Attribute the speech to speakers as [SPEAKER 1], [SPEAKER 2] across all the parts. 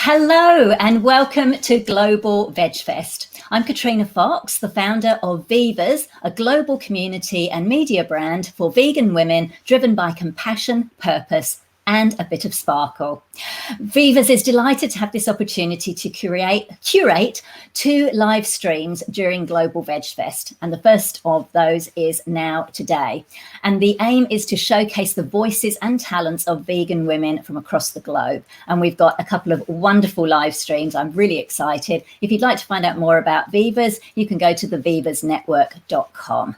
[SPEAKER 1] Hello and welcome to Global Vegfest. I'm Katrina Fox, the founder of Vivas, a global community and media brand for vegan women driven by compassion, purpose, and a bit of sparkle. Vivas is delighted to have this opportunity to curate 2 live streams during Global Vegfest, and the first of those is now today. And the aim is to showcase the voices and talents of vegan women from across the globe. And we've got a couple of wonderful live streams. I'm really excited. If you'd like to find out more about Vivas, you can go to thevivasnetwork.com.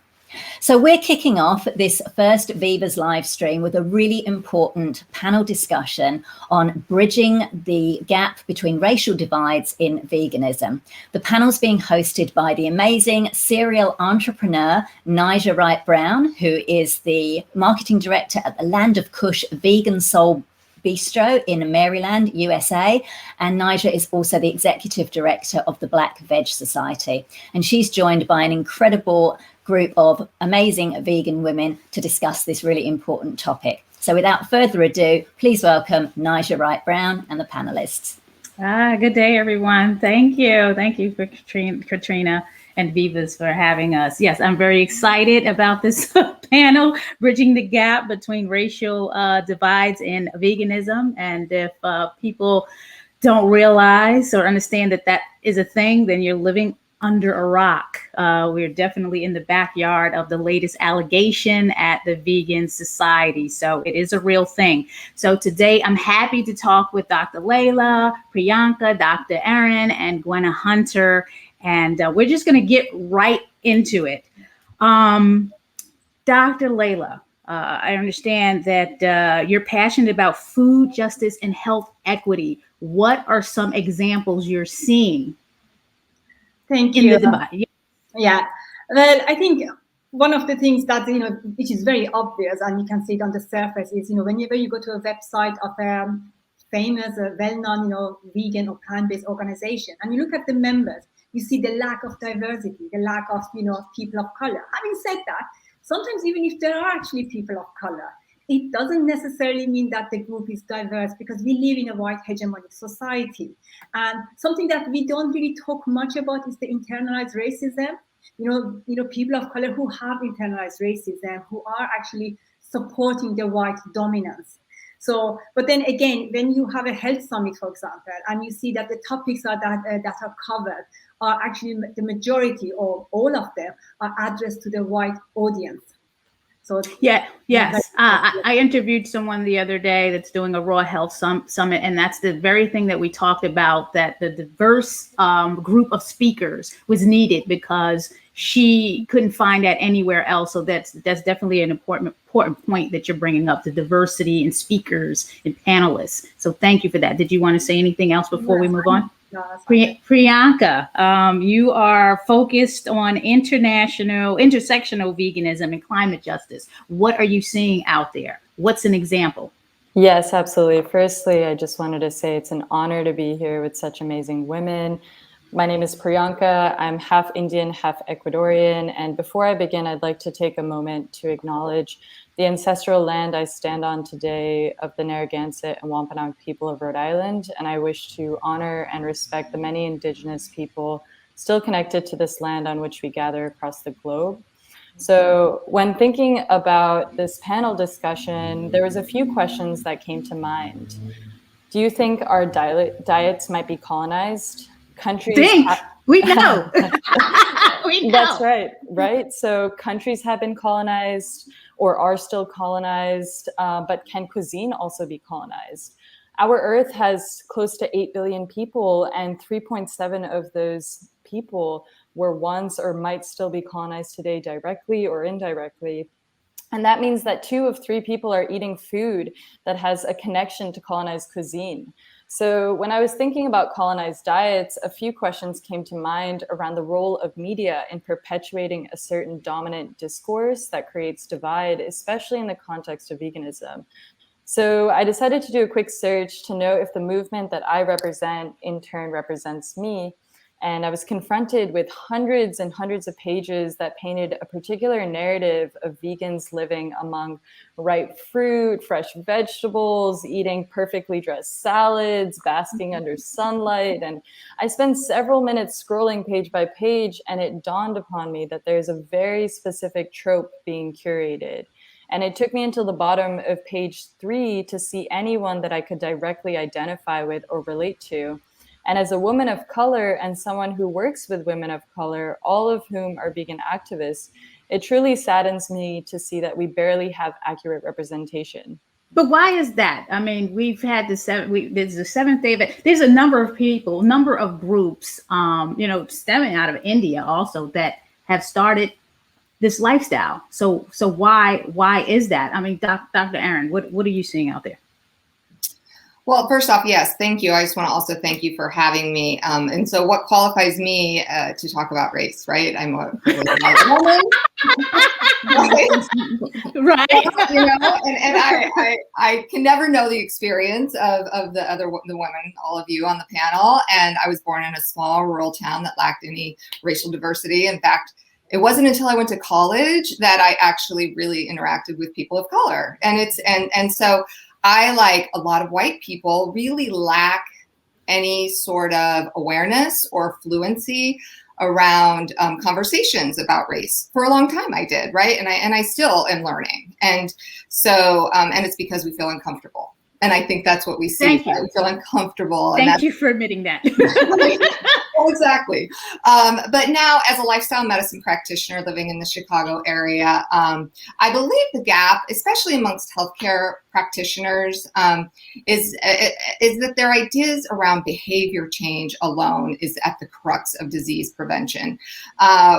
[SPEAKER 1] So we're kicking off this first Vivas live stream with a really important panel discussion on bridging the gap between racial divides in veganism. The panel's being hosted by the amazing serial entrepreneur Naijha Wright-Brown, who is the marketing director at the Land of Kush VeganSoul Bistro in Maryland, USA. And Naijha is also the executive director of the Black Veg Society. And she's joined by an incredible group of amazing vegan women to discuss this really important topic. So without further ado, please welcome Naijha Wright-Brown and the panelists.
[SPEAKER 2] Good day, everyone. Thank you. Thank you for Katrina and Vivas for having us. Yes, I'm very excited about this panel, Bridging the Gap Between Racial Divides in Veganism. And if people don't realize or understand that that is a thing, then you're living under a rock. We're definitely in the backyard of the latest allegation at the Vegan Society. So it is a real thing. So today I'm happy to talk with Dr. Leila, Priyanka, Dr. Erin, and Gwenna Hunter. And we're just going to get right into it. Dr. Leila, I understand that you're passionate about food justice and health equity. What are some examples you're seeing?
[SPEAKER 3] Thank you. Yeah, well, I think one of the things that, which is very obvious and you can see it on the surface is, whenever you go to a website of a famous, well-known, vegan or plant-based organization, and you look at the members, you see the lack of diversity, the lack of, people of color. Having said that, sometimes even if there are actually people of color, it doesn't necessarily mean that the group is diverse because we live in a white hegemonic society. And something that we don't really talk much about is the internalized racism. People of color who have internalized racism, who are actually supporting the white dominance. So, but then again, when you have a health summit, for example, and you see that the topics that are covered are actually the majority or all of them are addressed to the white audience. So
[SPEAKER 2] yes. I interviewed someone the other day that's doing a raw health summit, and that's the very thing that we talked about, that the diverse group of speakers was needed because she couldn't find that anywhere else. So that's definitely an important point that you're bringing up, the diversity in speakers and panelists. So thank you for that. Did you want to say anything else before we move on? Priyanka, you are focused on intersectional veganism and climate justice. What are you seeing out there? What's an example?
[SPEAKER 4] Yes, absolutely. Firstly, I just wanted to say it's an honor to be here with such amazing women. My name is Priyanka. I'm half Indian, half Ecuadorian. And before I begin, I'd like to take a moment to acknowledge the ancestral land I stand on today of the Narragansett and Wampanoag people of Rhode Island. And I wish to honor and respect the many indigenous people still connected to this land on which we gather across the globe. So when thinking about this panel discussion, there was a few questions that came to mind. Do you think our diets might be colonized?
[SPEAKER 2] We know. We know.
[SPEAKER 4] That's right? So countries have been colonized or are still colonized, but can cuisine also be colonized? Our Earth has close to 8 billion people, and 3.7 of those people were once or might still be colonized today directly or indirectly. And that means that 2 of 3 people are eating food that has a connection to colonized cuisine. So when I was thinking about colonized diets, a few questions came to mind around the role of media in perpetuating a certain dominant discourse that creates divide, especially in the context of veganism. So I decided to do a quick search to know if the movement that I represent in turn represents me. And I was confronted with hundreds and hundreds of pages that painted a particular narrative of vegans living among ripe fruit, fresh vegetables, eating perfectly dressed salads, basking under sunlight. And I spent several minutes scrolling page by page, and it dawned upon me that there's a very specific trope being curated. And it took me until the bottom of page 3 to see anyone that I could directly identify with or relate to. And as a woman of color and someone who works with women of color, all of whom are vegan activists, it truly saddens me to see that we barely have accurate representation.
[SPEAKER 2] But why is that? I mean, we've had there's the seventh day, but there's a number of people, number of groups, stemming out of India also that have started this lifestyle. So why is that? I mean, Dr. Erin, what are you seeing out there?
[SPEAKER 5] Well, first off, yes, thank you. I just want to also thank you for having me. And so what qualifies me to talk about race, right? I'm a woman.
[SPEAKER 2] Right.
[SPEAKER 5] And I can never know the experience of the women, all of you on the panel. And I was born in a small rural town that lacked any racial diversity. In fact, it wasn't until I went to college that I actually really interacted with people of color. And so I, like a lot of white people, really lack any sort of awareness or fluency around conversations about race. For a long time I did, right? And I still am learning. And so, and it's because we feel uncomfortable. And I think that's what we see.
[SPEAKER 2] Thank you.
[SPEAKER 5] We feel uncomfortable.
[SPEAKER 2] Thank you for admitting that.
[SPEAKER 5] Well, exactly. But now, as a lifestyle medicine practitioner living in the Chicago area, I believe the gap, especially amongst healthcare practitioners, is that their ideas around behavior change alone is at the crux of disease prevention.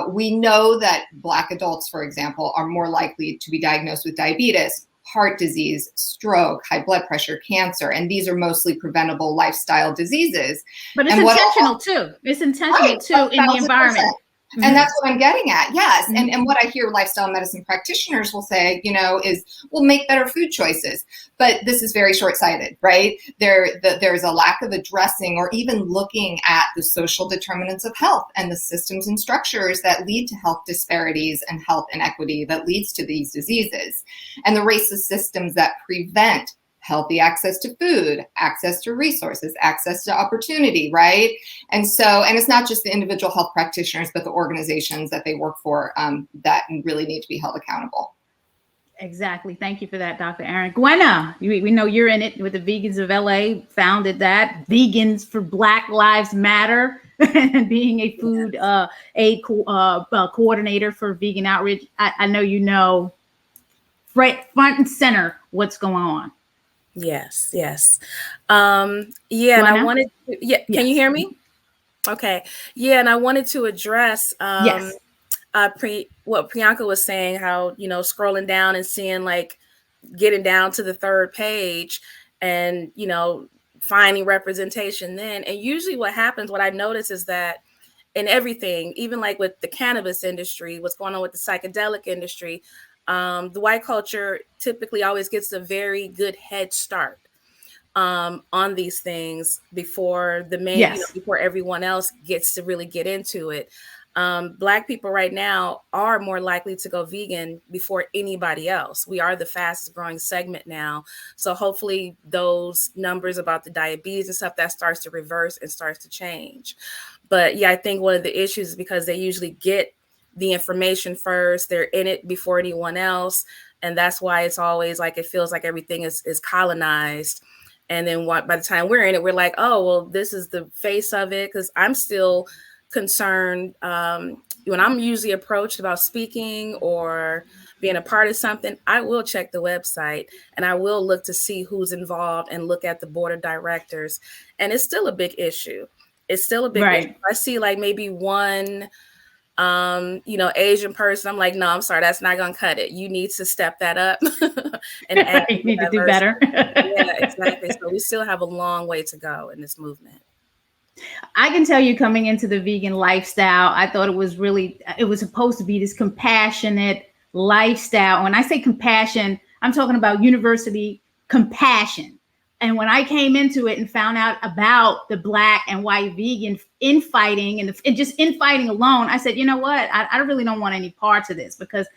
[SPEAKER 5] We know that Black adults, for example, are more likely to be diagnosed with diabetes, heart disease, stroke, high blood pressure, cancer, and these are mostly preventable lifestyle diseases.
[SPEAKER 2] But it's intentional too. It's intentional too in the environment.
[SPEAKER 5] And that's what I'm getting at. Yes. Mm-hmm. And what I hear lifestyle medicine practitioners will say, is we'll make better food choices. But this is very short-sighted, right? There's a lack of addressing or even looking at the social determinants of health and the systems and structures that lead to health disparities and health inequity that leads to these diseases. And the racist systems that prevent healthy access to food, access to resources, access to opportunity, right? And it's not just the individual health practitioners, but the organizations that they work for that really need to be held accountable.
[SPEAKER 2] Exactly. Thank you for that, Dr. Erin. Gwenna, we know you're in it with the Vegans of LA, founded that, Vegans for Black Lives Matter, and being a food aid coordinator for vegan outreach. I know you know front and center what's going on.
[SPEAKER 6] Yes. And I wanted to, can you hear me? Okay. Yeah. And I wanted to address what Priyanka was saying, how, scrolling down and seeing like getting down to the third page and, finding representation then. And usually what happens, what I notice is that in everything, even like with the cannabis industry, what's going on with the psychedelic industry, the white culture typically always gets a very good head start on these things before before everyone else gets to really get into it. Black people right now are more likely to go vegan before anybody else. We are the fastest growing segment now. So hopefully those numbers about the diabetes and stuff, that starts to reverse and starts to change. But yeah, I think one of the issues is because they usually get the information first, they're in it before anyone else. And that's why it's always like, it feels like everything is colonized. And then by the time we're in it, we're like, oh, well, this is the face of it. Cause I'm still concerned when I'm usually approached about speaking or being a part of something, I will check the website and I will look to see who's involved and look at the board of directors. And it's still a big issue. Issue. I see like maybe one Asian person, I'm like, no, I'm sorry, that's not going to cut it. You need to step that up and
[SPEAKER 2] you need to do better.
[SPEAKER 6] Yeah, exactly. So we still have a long way to go in this movement.
[SPEAKER 2] I can tell you, coming into the vegan lifestyle, I thought it was supposed to be this compassionate lifestyle. When I say compassion, I'm talking about university compassion. And when I came into it and found out about the Black and white vegan infighting and just infighting alone, I said, you know what? I really don't want any parts of this, because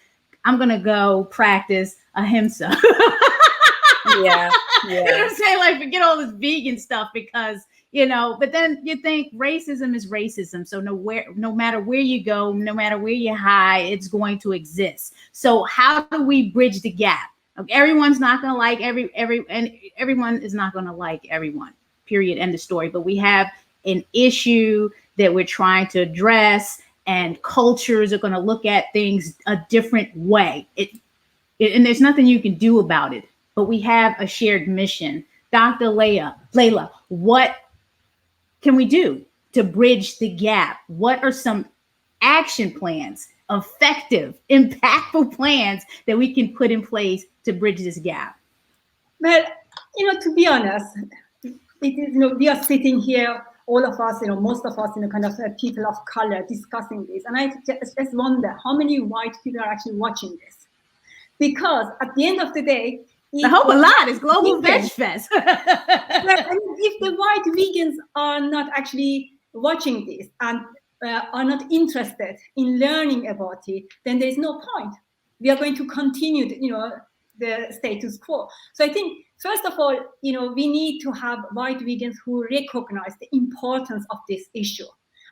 [SPEAKER 2] I'm going to go practice ahimsa.
[SPEAKER 6] Yeah.
[SPEAKER 2] You know what I'm saying? Like, forget all this vegan stuff, because, you know, but then you think racism is racism. So no matter where you go, no matter where you hide, it's going to exist. So how do we bridge the gap? Everyone's not going to like everyone is not going to like everyone, period, end of story. But we have an issue that we're trying to address, and cultures are going to look at things a different way. And there's nothing you can do about it, but we have a shared mission. Dr. Leila, what can we do to bridge the gap? What are some action plans, effective, impactful plans that we can put in place to bridge this gap?
[SPEAKER 3] Well, to be honest, it is, we are sitting here, all of us, most of us, kind of people of color discussing this. And I just wonder how many white people are actually watching this. Because at the end of the day,
[SPEAKER 2] I hope a lot. It's Global Vegfest.
[SPEAKER 3] If the white vegans are not actually watching this and are not interested in learning about it, then there's no point. We are going to continue, the status quo. So I think, first of all, we need to have white vegans who recognize the importance of this issue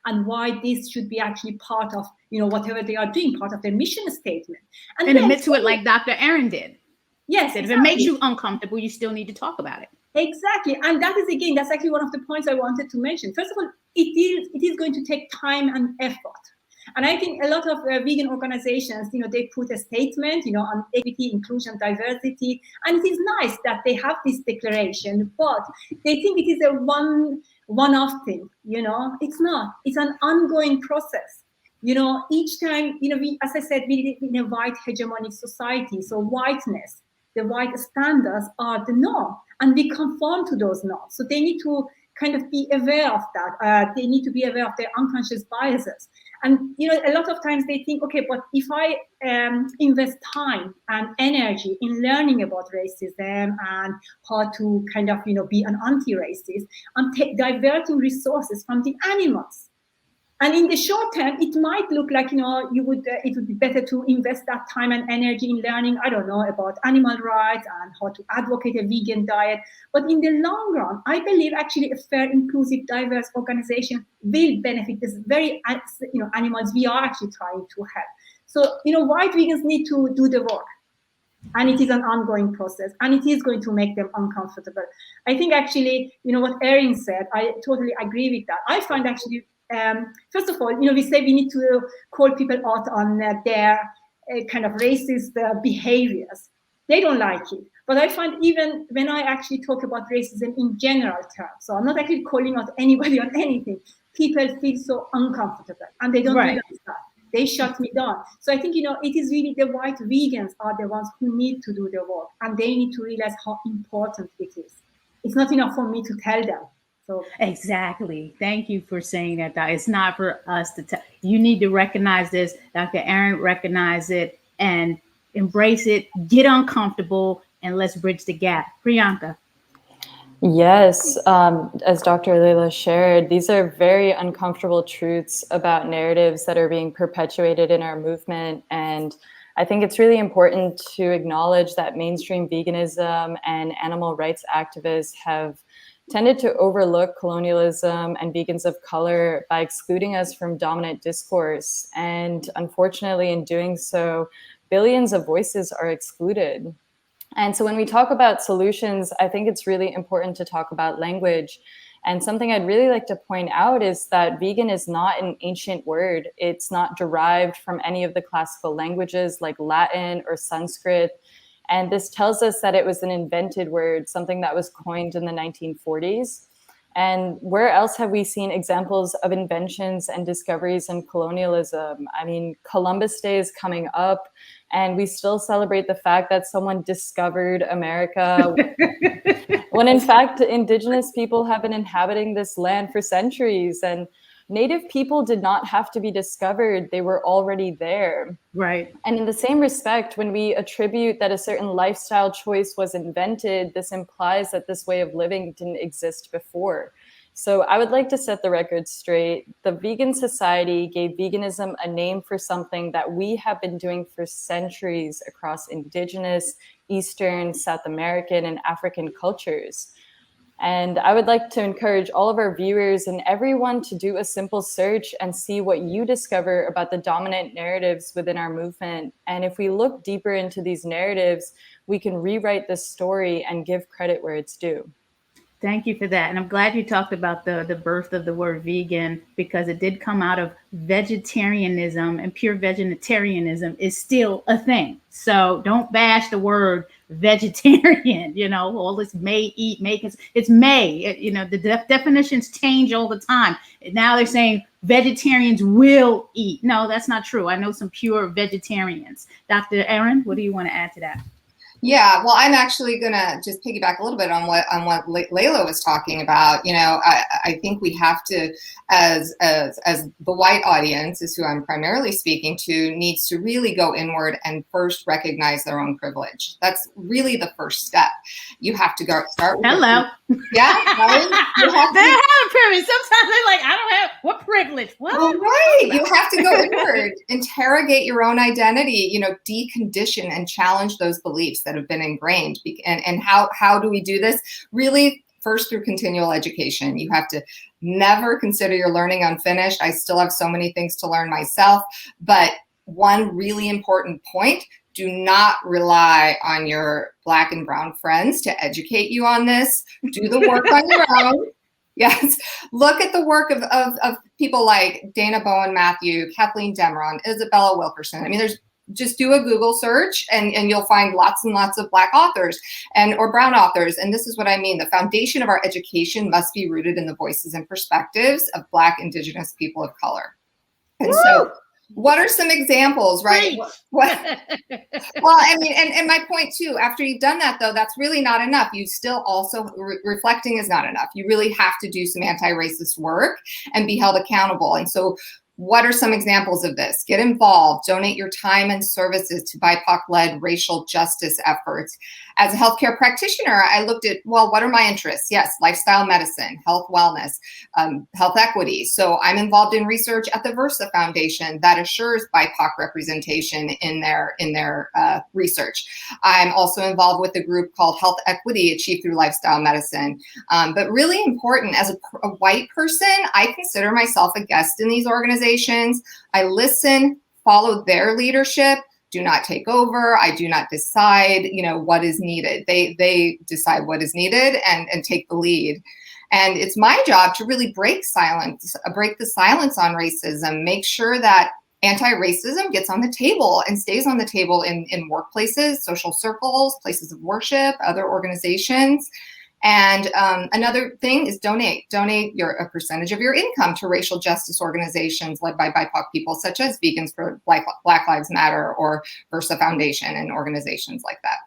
[SPEAKER 3] and why this should be actually part of, whatever they are doing, part of their mission statement.
[SPEAKER 2] And admit to it like Dr. Erin did.
[SPEAKER 3] Yes,
[SPEAKER 2] exactly. If it makes you uncomfortable, you still need to talk about it.
[SPEAKER 3] Exactly. And that's actually one of the points I wanted to mention. First of all, it is going to take time and effort. And I think a lot of vegan organizations, they put a statement, on equity, inclusion, diversity. And it is nice that they have this declaration, but they think it is a one-off thing, It's not. It's an ongoing process. Each time, as I said, we live in a white hegemonic society. So whiteness, the white standards are the norm, and we conform to those norms. So they need to kind of be aware of that. They need to be aware of their unconscious biases. And, a lot of times they think, okay, but if I invest time and energy in learning about racism and how to kind of, be an anti-racist, I'm diverting resources from the animals. And in the short term, it might look like, it would be better to invest that time and energy in learning, I don't know, about animal rights and how to advocate a vegan diet. But in the long run, I believe actually a fair, inclusive, diverse organization will benefit this very, animals we are actually trying to help. So, white vegans need to do the work. And it is an ongoing process, and it is going to make them uncomfortable. I think actually, what Erin said, I totally agree with that. I find actually, first of all, we say we need to call people out on their kind of racist behaviors. They don't like it. But I find even when I actually talk about racism in general terms, so I'm not actually calling out anybody on anything, people feel so uncomfortable and they don't realize that. They shut me down. So I think, it is really the white vegans are the ones who need to do the work, and they need to realize how important it is. It's not enough for me to tell them. So
[SPEAKER 2] exactly. Thank you for saying that. It's not for us to tell. You need to recognize this. Dr. Erin, recognize it and embrace it. Get uncomfortable and let's bridge the gap. Priyanka.
[SPEAKER 4] Yes, as Dr. Leila shared, these are very uncomfortable truths about narratives that are being perpetuated in our movement. And I think it's really important to acknowledge that mainstream veganism and animal rights activists have tended to overlook colonialism and vegans of color by excluding us from dominant discourse. And unfortunately, in doing so, billions of voices are excluded. And so when we talk about solutions, I think it's really important to talk about language. And something I'd really like to point out is that vegan is not an ancient word. It's not derived from any of the classical languages like Latin or Sanskrit. And this tells us that it was an invented word, something that was coined in the 1940s. And where else have we seen examples of inventions and discoveries in colonialism? I mean, Columbus Day is coming up, and we still celebrate the fact that someone discovered America, when in fact, indigenous people have been inhabiting this land for centuries. And Native people did not have to be discovered. They were already there.
[SPEAKER 2] Right.
[SPEAKER 4] And in the same respect, when we attribute that a certain lifestyle choice was invented, this implies that this way of living didn't exist before. So I would like to set the record straight. The Vegan Society gave veganism a name for something that we have been doing for centuries across Indigenous, Eastern, South American, and African cultures. And I would like to encourage all of our viewers and everyone to do a simple search and see what you discover about the dominant narratives within our movement. And if we look deeper into these narratives, we can rewrite this story and give credit where it's due.
[SPEAKER 2] Thank you for that. And I'm glad you talked about the birth of the word vegan, because it did come out of vegetarianism, and pure vegetarianism is still a thing. So don't bash the word vegetarian, all this may eat, it's may, the definitions change all the time. Now they're saying vegetarians will eat. No, that's not true. I know some pure vegetarians. Dr. Erin, what do you want to add to that?
[SPEAKER 5] Yeah, well, I'm actually going to just piggyback a little bit on what Leila was talking about. I think we have to, as the white audience is who I'm primarily speaking to, needs to really go inward and first recognize their own privilege. That's really the first step. You have to start with
[SPEAKER 2] hello.
[SPEAKER 5] Yeah, right?
[SPEAKER 2] They have a privilege. Sometimes they're like, I don't have what privilege. What?
[SPEAKER 5] Well, right. You have to go inward, interrogate your own identity, decondition and challenge those beliefs that have been ingrained. And how do we do this? Really, first through continual education. You have to never consider your learning unfinished. I still have so many things to learn myself. But one really important point, do not rely on your Black and brown friends to educate you on this. Do the work on your own. Yes. Look at the work of people like Dana Bowen Matthew, Kathleen Demeron, Isabella Wilkerson. I mean, just do a Google search and you'll find lots and lots of Black authors or brown authors. And this is what I mean. The foundation of our education must be rooted in the voices and perspectives of Black, Indigenous people of color. And so what are some examples, right? Well, I mean, and my point too, after you've done that though, that's really not enough. You still also, reflecting is not enough. You really have to do some anti-racist work and be held accountable. And so what are some examples of this? Get involved, donate your time and services to BIPOC-led racial justice efforts. As a healthcare practitioner, I looked at, what are my interests? Yes, lifestyle medicine, health wellness, health equity. So I'm involved in research at the Versa Foundation that assures BIPOC representation in their research. I'm also involved with a group called Health Equity Achieved Through Lifestyle Medicine. But really important, as a white person, I consider myself a guest in these organizations. I listen, follow their leadership, do not take over. I do not decide, what is needed. They decide what is needed and take the lead. And it's my job to really break the silence on racism, make sure that anti-racism gets on the table and stays on the table in workplaces, social circles, places of worship, other organizations. And another thing is donate a percentage of your income to racial justice organizations led by BIPOC people, such as Vegans for Black Lives Matter or Versa Foundation and organizations like that.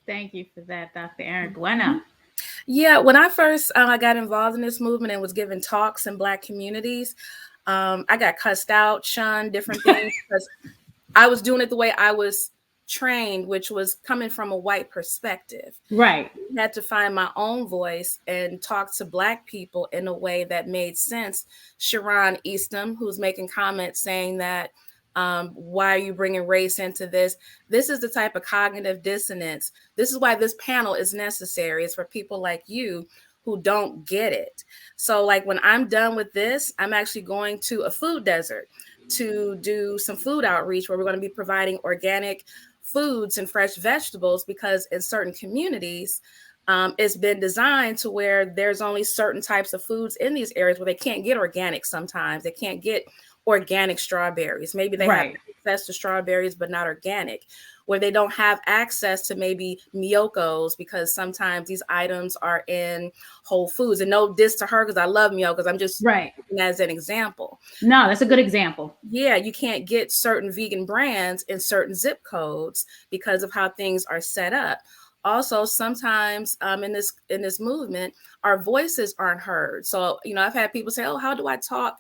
[SPEAKER 2] Thank you for that, Dr. Erin. Gwenna.
[SPEAKER 6] Yeah, when I first got involved in this movement and was giving talks in Black communities, I got cussed out, shunned, different things, because I was doing it the way I was trained, which was coming from a white perspective.
[SPEAKER 2] Right.
[SPEAKER 6] I had to find my own voice and talk to Black people in a way that made sense. Sharon Eastham, who's making comments saying that, why are you bringing race into this? This is the type of cognitive dissonance. This is why this panel is necessary. It's for people like you who don't get it. So like when I'm done with this, I'm actually going to a food desert to do some food outreach where we're going to be providing organic foods and fresh vegetables, because in certain communities, it's been designed to where there's only certain types of foods in these areas where they can't get organic. Sometimes they can't get organic strawberries. Maybe they have access to strawberries, but not organic, where they don't have access to maybe Miyokos, because sometimes these items are in Whole Foods. And no diss to her, because I love Miyokos. I'm just using as an example.
[SPEAKER 2] No, that's a good example.
[SPEAKER 6] Yeah, you can't get certain vegan brands in certain zip codes because of how things are set up. Also, sometimes in this movement, our voices aren't heard. So, I've had people say, oh, how do I talk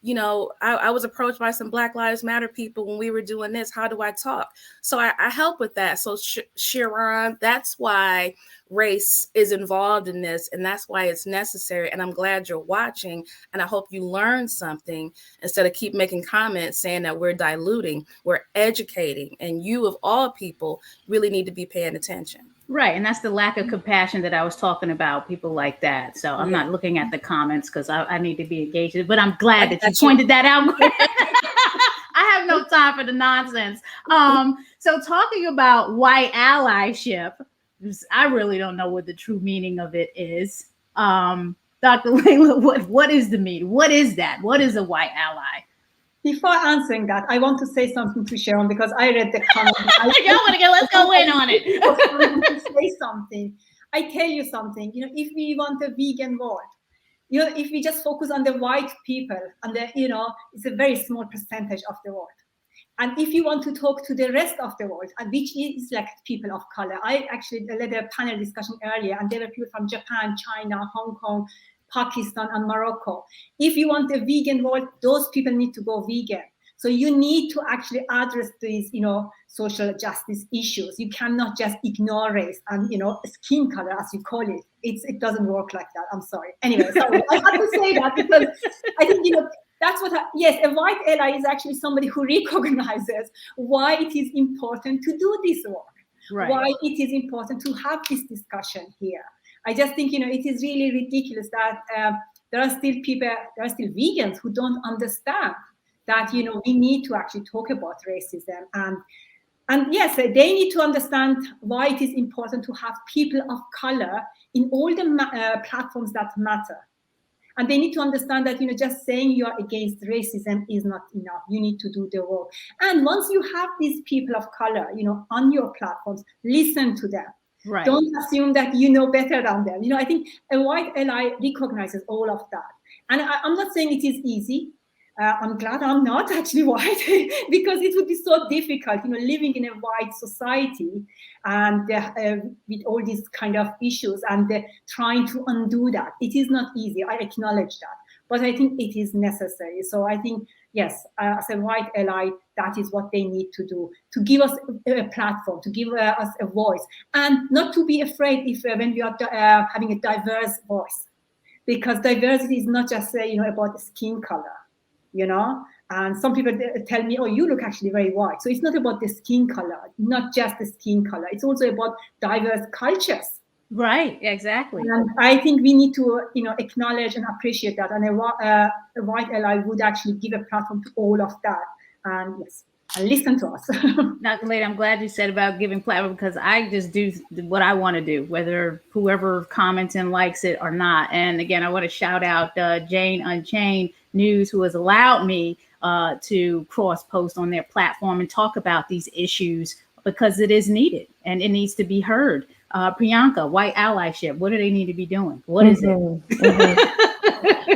[SPEAKER 6] I was approached by some Black Lives Matter people when we were doing this. How do I talk? So I help with that. So Sharon, that's why race is involved in this, and that's why it's necessary. And I'm glad you're watching, and I hope you learn something instead of keep making comments saying that we're diluting. We're educating, and you of all people really need to be paying attention.
[SPEAKER 2] Right. And that's the lack of compassion that I was talking about, people like that. So I'm not looking at the comments because I need to be engaged. But I'm glad that you pointed that out. I have no time for the nonsense. So talking about white allyship, I really don't know what the true meaning of it is. Dr. Leila, what is the meaning? What is that? What is a white ally?
[SPEAKER 3] Before answering that, I want to say something to Sharon because I read the comment.
[SPEAKER 2] Let's go in on it.
[SPEAKER 3] To say something. I tell you something, if we want a vegan world, if we just focus on the white people and it's a very small percentage of the world. And if you want to talk to the rest of the world, and which is like people of color, I actually led a panel discussion earlier, and there were people from Japan, China, Hong Kong, Pakistan, and Morocco. If you want a vegan world, those people need to go vegan. So you need to actually address these, social justice issues. You cannot just ignore race and, skin color, as you call it. It doesn't work like that. I'm sorry. Anyway, sorry. I had to say that because I think, that's what, yes, a white ally is actually somebody who recognizes why it is important to do this work, right. Why it is important to have this discussion here. I just think, it is really ridiculous that there are still vegans who don't understand that, we need to actually talk about racism. And yes, they need to understand why it is important to have people of color in all the platforms that matter. And they need to understand that, just saying you are against racism is not enough. You need to do the work. And once you have these people of color, on your platforms, listen to them. Right. Don't assume that you know better than them. I think a white ally recognizes all of that. And I'm not saying it is easy. I'm glad I'm not actually white because it would be so difficult, living in a white society and with all these kind of issues and trying to undo that. It is not easy. I acknowledge that. But I think it is necessary. So I think, yes, as a white ally, that is what they need to do, to give us a platform, to give us a voice, and not to be afraid when we are having a diverse voice, because diversity is not just about the skin color, and some people tell me, oh, you look actually very white. So it's not about the skin color, not just the skin color. It's also about diverse cultures.
[SPEAKER 2] Right, exactly.
[SPEAKER 3] And I think we need to, acknowledge and appreciate that. And a white ally would actually give a platform to all of that. And yes, and listen to us.
[SPEAKER 2] Dr. Leila, I'm glad you said about giving platform because I just do what I want to do, whether whoever comments and likes it or not. And again, I want to shout out Jane Unchained News, who has allowed me to cross post on their platform and talk about these issues because it is needed and it needs to be heard. Priyanka, white allyship, what do they need to be doing? What is it?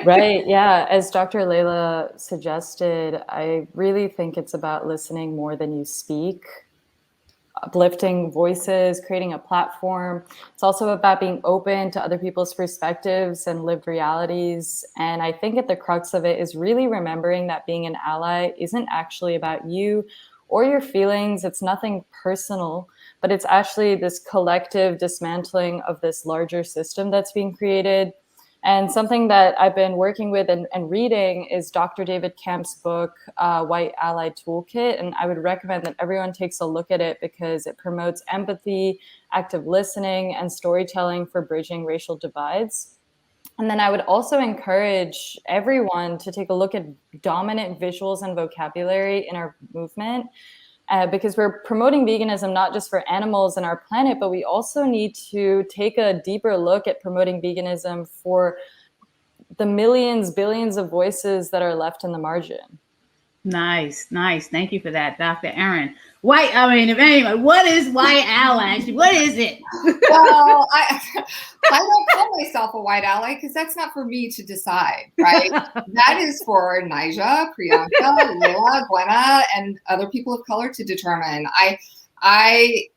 [SPEAKER 4] Right. Yeah. As Dr. Leila suggested, I really think it's about listening more than you speak, uplifting voices, creating a platform. It's also about being open to other people's perspectives and lived realities. And I think at the crux of it is really remembering that being an ally isn't actually about you or your feelings. It's nothing personal, but it's actually this collective dismantling of this larger system that's being created. And something that I've been working with and reading is Dr. David Kemp's book, White Ally Toolkit. And I would recommend that everyone takes a look at it because it promotes empathy, active listening, and storytelling for bridging racial divides. And then I would also encourage everyone to take a look at dominant visuals and vocabulary in our movement. Because we're promoting veganism not just for animals and our planet, but we also need to take a deeper look at promoting veganism for the millions, billions of voices that are left in the margin.
[SPEAKER 2] Nice. Thank you for that, Dr. Erin. What is white allyship? What is it?
[SPEAKER 5] Well, I don't call myself a white ally because that's not for me to decide, right? That is for Naijha, Priyanka, Leila, Gwenna, and other people of color to determine. What I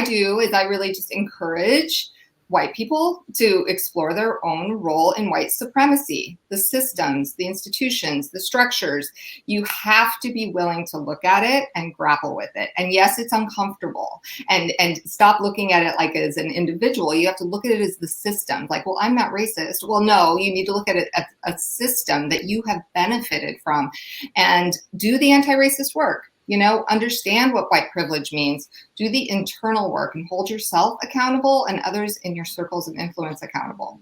[SPEAKER 5] do is I really just encourage white people to explore their own role in white supremacy, the systems, the institutions, the structures. You have to be willing to look at it and grapple with it. And yes, it's uncomfortable. And stop looking at it like as an individual. You have to look at it as the system. Like, well, I'm not racist. Well, no, you need to look at it as a system that you have benefited from and do the anti-racist work. You know, understand what white privilege means, do the internal work and hold yourself accountable and others in your circles of influence accountable.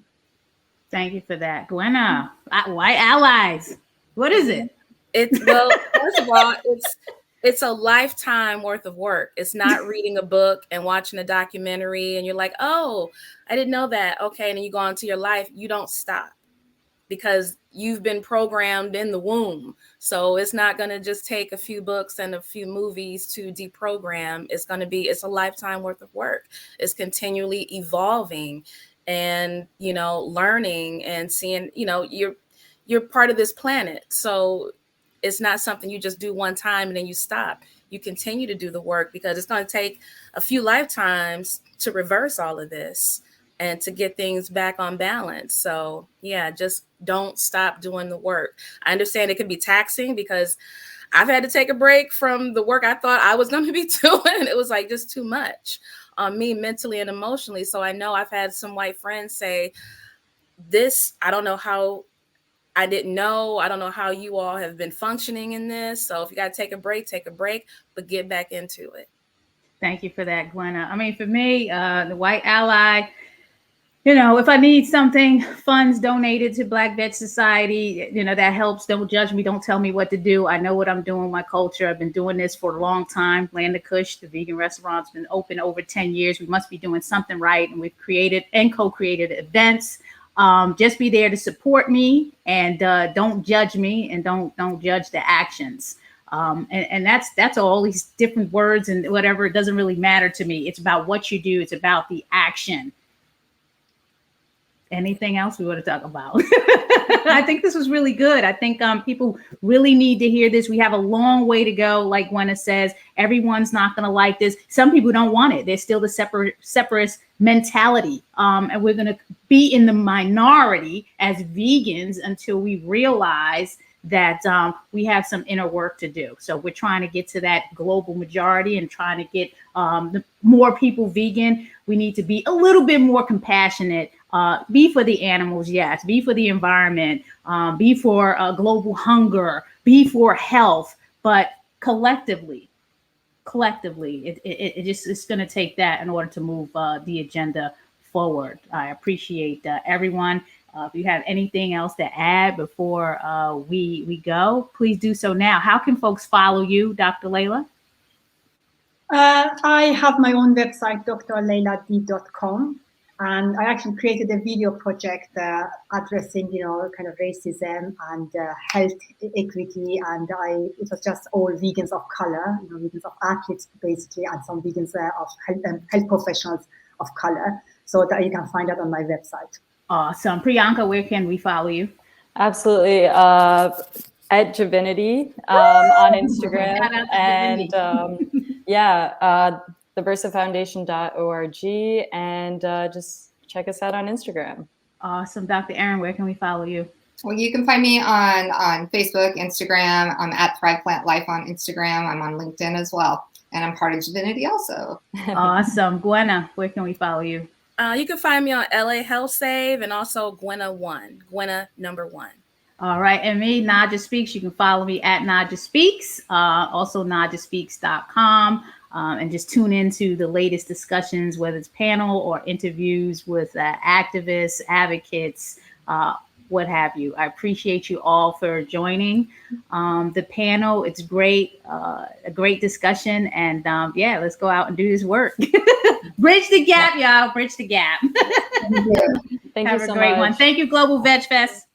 [SPEAKER 2] Thank you for that. Gwenna, white allies, what is it?
[SPEAKER 6] Well, first of all, it's a lifetime worth of work. It's not reading a book and watching a documentary and you're like, oh, I didn't know that. Okay, and then you go on to your life. You don't stop because you've been programmed in the womb. So it's not going to just take a few books and a few movies to deprogram. It's a lifetime worth of work. It's continually evolving and, you know, learning and seeing, you know, you're part of this planet. So it's not something you just do one time and then you stop. You continue to do the work because it's going to take a few lifetimes to reverse all of this and to get things back on balance. So yeah, just don't stop doing the work. I understand it can be taxing because I've had to take a break from the work I thought I was going to be doing. It was like just too much on me mentally and emotionally. So I know I've had some white friends say this, I don't know how you all have been functioning in this. So if you got to take a break, but get back into it.
[SPEAKER 2] Thank you for that, Gwenna. I mean, for me, the white ally, you know, if I need something, funds donated to Black Veg Society, you know, that helps. Don't judge me. Don't tell me what to do. I know what I'm doing, my culture. I've been doing this for a long time. Land of Kush, the vegan restaurant's been open over 10 years. We must be doing something right. And we've created and co-created events. Just be there to support me and don't judge me and don't judge the actions. And that's all these different words and whatever. It doesn't really matter to me. It's about what you do. It's about the action. Anything else we want to talk about? I think this was really good. I think people really need to hear this. We have a long way to go. Like Gwenna says, everyone's not going to like this. Some people don't want it. There's still the separatist mentality. And we're going to be in the minority as vegans until we realize that we have some inner work to do. So we're trying to get to that global majority and trying to get more people vegan. We need to be a little bit more compassionate. Be for the animals, yes. Be for the environment. Be for global hunger. Be for health. But collectively, it's going to take that in order to move the agenda forward. I appreciate everyone. If you have anything else to add before we go, please do so now. How can folks follow you, Dr. Leila?
[SPEAKER 3] I have my own website, drleiladeh.com. And I actually created a video project addressing, you know, kind of racism and health equity. And it was just all vegans of color, you know, vegans of athletes, basically, and some vegans of health professionals of color. So that you can find that on my website.
[SPEAKER 2] Awesome. Priyanka, where can we follow you?
[SPEAKER 4] Absolutely. At Divinity on Instagram. And theversafoundation.org, and just check us out on Instagram.
[SPEAKER 2] Awesome. Dr. Erin, where can we follow you?
[SPEAKER 5] Well, you can find me on Facebook, Instagram. I'm at Thrive Plant Life on Instagram. I'm on LinkedIn as well. And I'm part of Divinity also.
[SPEAKER 2] Awesome. Gwenna, where can we follow you?
[SPEAKER 6] You can find me on LA Health Save and also Gwenna1, Gwenna #1.
[SPEAKER 2] All right. And me, Naijha Speaks. You can follow me at Naijha Speaks, also NaijhaSpeaks.com. And just tune into the latest discussions, whether it's panel or interviews with activists, advocates, what have you. I appreciate you all for joining the panel. It's great, a great discussion. And yeah, let's go out and do this work. Bridge the gap, y'all. Bridge the gap.
[SPEAKER 4] Thank you so much.
[SPEAKER 2] Have a great one. Thank you, Global Veg Fest.